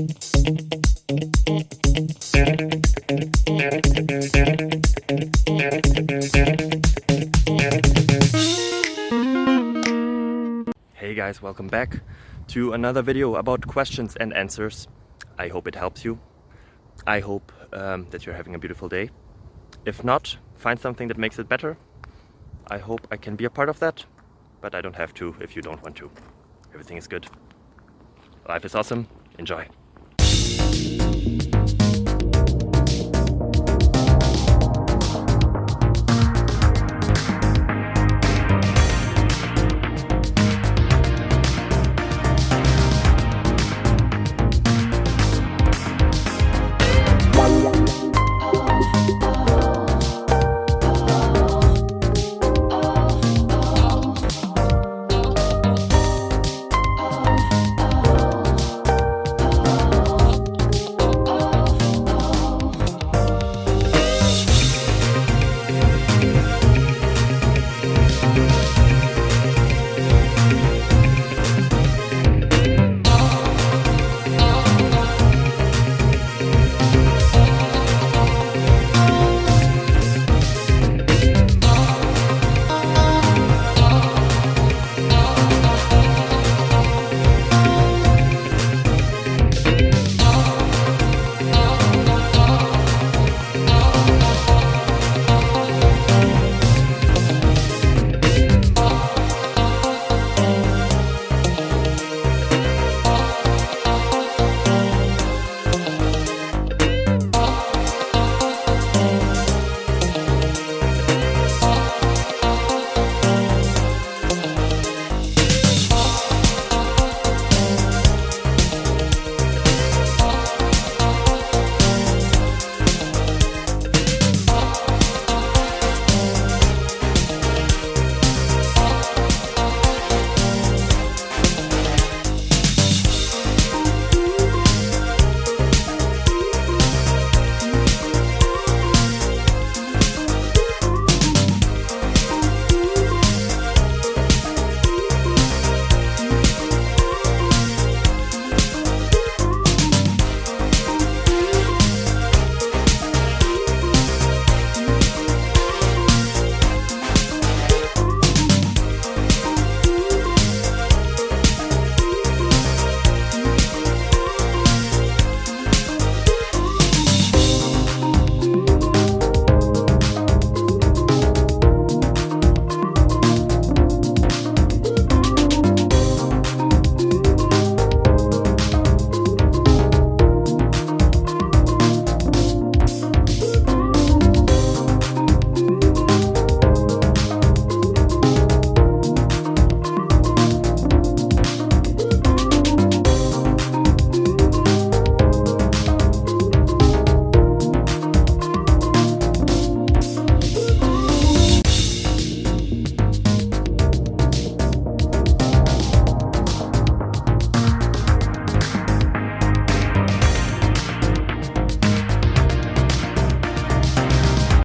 Hey guys, welcome back to another video about questions and answers. I hope it helps you. I hope that you're having a beautiful day. If not, find something that makes it better. I hope I can be a part of that, but I don't have to if you don't want to. Everything is good. Life is awesome. Enjoy.